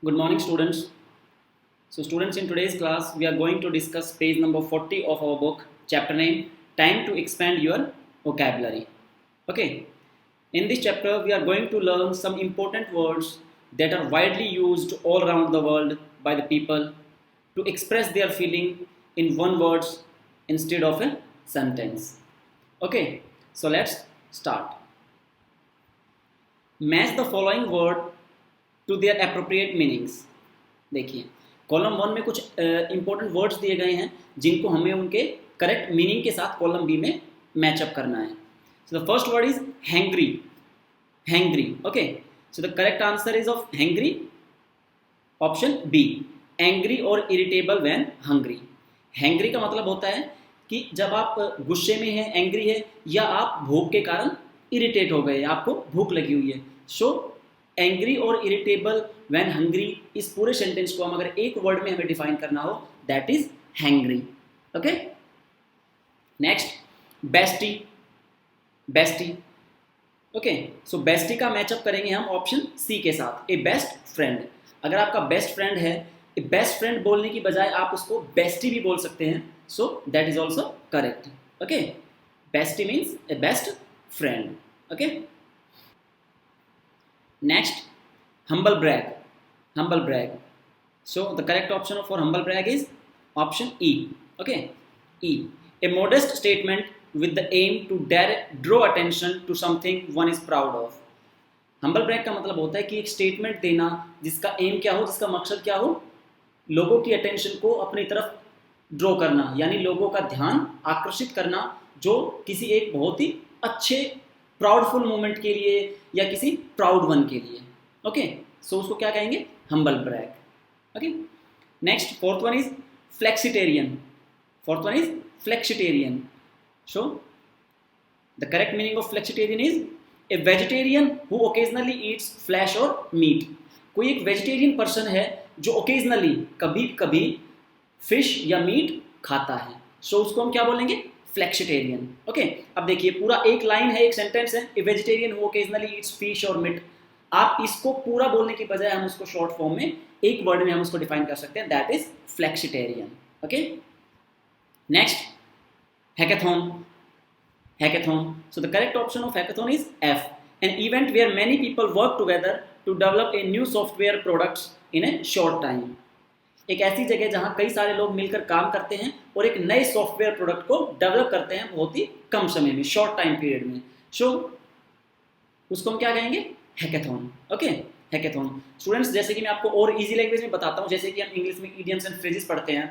Good morning, students. So, students, in today's class, we are going to discuss page number 40 of our book, chapter name, Time to Expand Your Vocabulary. Okay, in this chapter, we are going to learn some important words that are widely used all around the world by the people to express their feeling in one words instead of a sentence. Okay, so let's start. Match the following word to their appropriate meanings. देखिए, column one में कुछ important words दिए गए हैं जिनको हमें उनके correct meaning के साथ कॉलम बी में मैचअप करना है। So the first word is hangry. Hangry, okay. So the correct answer is of hangry option B, angry और इरिटेबल व्हेन हंग्री। हैंग्री का मतलब होता है कि जब आप गुस्से में हैं, एंग्री है, या आप भूख के कारण इरिटेट हो गए, आपको भूख लगी हुई है। सो एंग्री और इरिटेबल व्हेन हंग्री, इस पूरे सेंटेंस को हम अगर एक वर्ड में हमें डिफाइन करना हो, that is hangry. Okay, next bestie. Bestie, okay. So bestie का मैचअप करेंगे हम ऑप्शन सी के साथ, ए बेस्ट फ्रेंड। अगर आपका बेस्ट फ्रेंड है, ए बेस्ट फ्रेंड बोलने की बजाय आप उसको बेस्टी भी बोल सकते हैं, so that is also correct. Okay, bestie means A best friend. Okay, next humble brag। humble brag, so the correct option for humble brag is option E। okay, E, a modest statement with the aim to draw attention to something one is proud of। humble brag का मतलब होता है कि एक statement देना जिसका M क्या हो, जिसका मकसद क्या हो, लोगों की अटेंशन को अपनी तरफ ड्रॉ करना, यानी लोगों का ध्यान आकर्षित करना, जो किसी एक बहुत ही अच्छे प्राउडफुल मोमेंट के लिए या किसी प्राउड वन के लिए। ओके, सो उसको क्या कहेंगे, humble brag. Okay, next fourth one is flexitarian. Fourth one is flexitarian. So the correct meaning of flexitarian is a vegetarian who occasionally eats flesh और मीट। कोई एक वेजिटेरियन पर्सन है जो ओकेजनली, कभी कभी फिश या मीट खाता है, सो उसको हम क्या बोलेंगे, फ्लेक्सिटेरियन। ओके, अब देखिए पूरा एक लाइन है, एक सेंटेंस है, a vegetarian who occasionally eats fish और मीट। आप इसको पूरा बोलने की बजाय हम उसको शॉर्ट फॉर्म में एक वर्ड में हम उसको डिफाइन कर सकते हैं, that is flexitarian. Okay, next hackathon. Hackathon, so the correct option of hackathon is F, an event where many people work together to develop a new software products in a short time. एक ऐसी जगह जहां कई सारे लोग मिलकर काम करते हैं और एक नए सॉफ्टवेयर प्रोडक्ट को डेवलप करते हैं बहुत ही कम समय में, शॉर्ट टाइम पीरियड में। सो उसको हम क्या कहेंगे, हैकाथॉन। Okay, hackathon. स्टूडेंट्स, जैसे कि मैं आपको और इजी लैंग्वेज में बताता हूं, जैसे कि हम इंग्लिश में इडियम्स एंड फ्रेजेस पढ़ते हैं,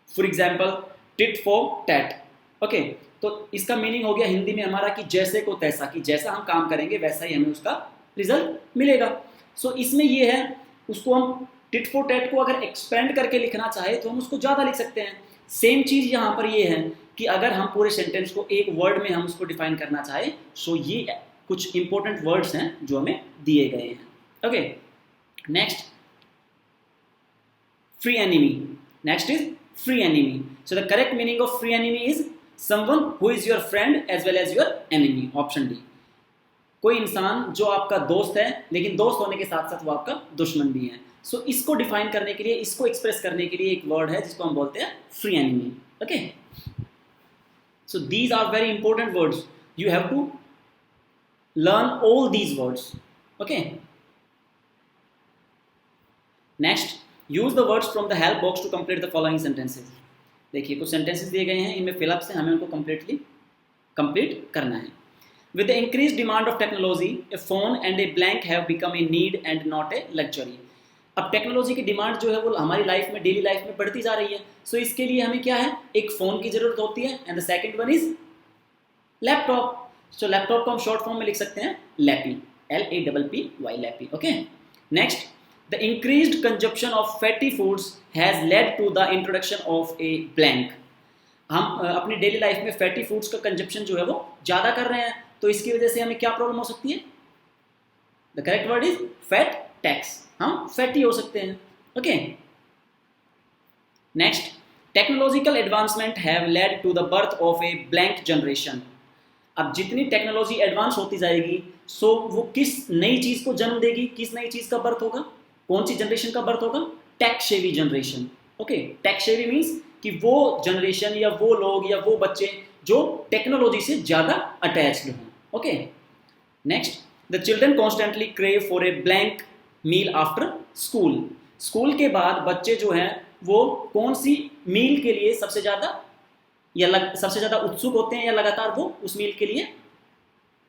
for example tit for tat. Okay, तो इसका मीनिंग हो गया हिंदी में हमारा कि जैसे को तैसा, कि जैसा हम काम करेंगे वैसा ही हमें उसका रिजल्ट मिलेगा। सो इसमें ये है, उसको हम टिट फॉर टैट को अगर एक्सपेंड करके लिखना चाहे तो हम उसको ज़्यादा लिख सकते हैं। सेम चीज़ यहाँ पर ये है कि अगर हम पूरे सेंटेंस को एक वर्ड में हम उसको डिफाइन करना चाहे, सो ये कुछ इंपॉर्टेंट वर्ड्स हैं जो हमें दिए गए हैं। Okay, next free enemy. Next is free enemy. So the correct meaning of free enemy is someone who is your friend as well as your enemy, option D. कोई इंसान जो आपका दोस्त है लेकिन दोस्त होने के साथ साथ वो आपका दुश्मन भी है। सो इसको डिफाइन करने के लिए, इसको एक्सप्रेस करने के लिए एक वर्ड है जिसको हम बोलते हैं free enemy. Okay, so these are very important words, you have to learn all these words. Okay, next use the words from the help box to complete the following sentences. देखिए कुछ sentences दिए गए हैं, इनमें fill up से हमें उनको completely complete करना है। With the increased demand of technology, a phone and a blank have become a need and not a luxury। अब टेक्नोलॉजी की डिमांड जो है वो हमारी लाइफ में, डेली लाइफ में बढ़ती जा रही है। सो इसके लिए हमें क्या है, एक फ़ोन की ज़रूरत होती है, and the second one is laptop. So laptop को हम शॉर्ट फॉर्म में लिख सकते हैं lappy, LAPPY, lappy. Okay, next the increased consumption of fatty foods has led to the introduction of a blank. हम अपनी डेली लाइफ में fatty foods का कंजप्शन जो है वो ज़्यादा कर रहे हैं, तो इसकी वजह से हमें क्या प्रॉब्लम हो सकती है, the correct word is fat tax, हम फैटी हो सकते हैं। Okay, next technological advancement have led to the birth of a blank generation. अब जितनी टेक्नोलॉजी एडवांस होती जाएगी, सो वो किस नई चीज़ को जन्म देगी, किस नई चीज़ का बर्थ होगा, कौन सी जनरेशन का बर्थ होगा? Tech savvy generation. Okay, tech savvy means कि वो जनरेशन या वो लोग या वो बच्चे जो टेक्नोलॉजी से ज़्यादा अटैच्ड हों। Okay, next, the children constantly crave for a blank meal after school. School के बाद बच्चे जो हैं वो कौन सी मील के लिए सबसे ज़्यादा उत्सुक होते हैं, या लगातार वो उस मील के लिए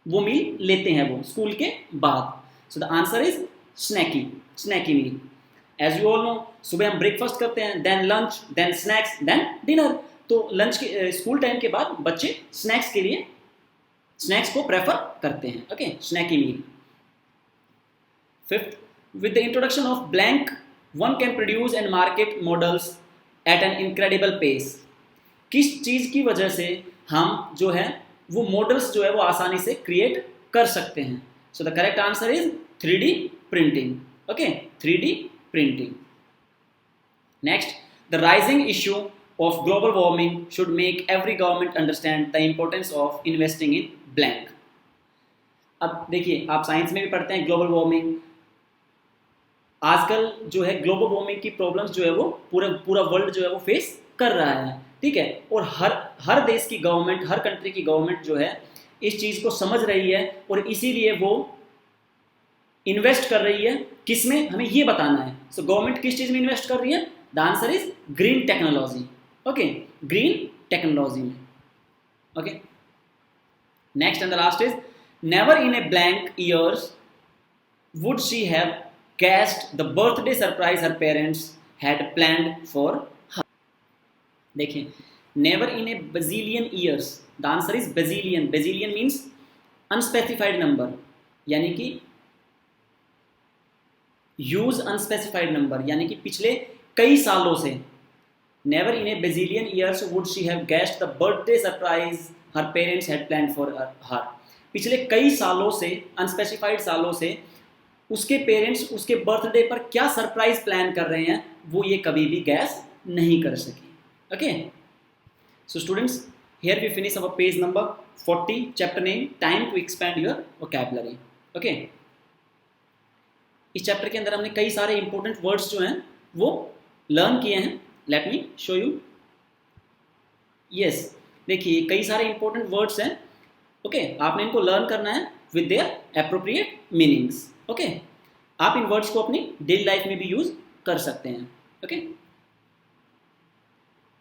वो मील लेते हैं वो स्कूल के बाद? So the answer is snacky meal. As you all know, सुबह हम ब्रेकफास्ट करते हैं, then lunch, then snacks, then dinner. तो लंच के स्कूल टाइम के बाद बच्चे स्नैक्स को प्रेफर करते हैं। Okay, snacky meal. Fifth, with the introduction of blank one can produce and market models at an incredible pace. किस चीज़ की वजह से हम जो है वो मॉडल्स जो है वो आसानी से क्रिएट कर सकते हैं? सो the correct answer is 3D printing. Okay, 3D printing. Next, the rising issue of global warming should make every government understand the importance of investing in blank. अब देखिए, आप साइंस में भी पढ़ते हैं ग्लोबल वार्मिंग। आजकल जो है ग्लोबल वार्मिंग की प्रॉब्लम्स जो है वो पूरा वर्ल्ड जो है वो फेस कर रहा है, ठीक है। और हर देश की गवर्नमेंट, हर कंट्री की गवर्नमेंट जो है इस चीज़ को समझ रही है और इसीलिए वो इन्वेस्ट कर रही है। किस में? हमें ये बताना है। सो गवर्नमेंट किस चीज़ में इन्वेस्ट कर रही है? The answer is green technology. Okay, green technology में। Okay, next and the last is, never in a blank years would she have guessed the birthday surprise her parents had planned for her। देखिए, never in a bazillion years, the answer is bazillion। bazillion means unspecified number, यानी कि use unspecified number, यानी कि पिछले कई सालों से। never in a bazillion years would she have guessed the birthday surprise her parents had planned for her। पिछले कई सालों से, अनस्पेसिफाइड सालों से उसके पेरेंट्स उसके बर्थडे पर क्या सरप्राइज प्लान कर रहे हैं वो ये कभी भी गैस नहीं कर सके। Okay, so students, here we finish our page number 40, chapter name time to expand your vocabulary. Okay, इस चैप्टर के अंदर हमने कई सारे इंपॉर्टेंट वर्ड्स जो हैं वो लर्न किए हैं। Let me show you. Yes, देखिए कई सारे इंपॉर्टेंट वर्ड्स हैं। ओके, आपने इनको लर्न करना है with their appropriate meanings. Okay, आप इन वर्ड्स को अपनी डेली लाइफ में भी यूज कर सकते हैं। Okay,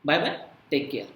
bye bye, take care.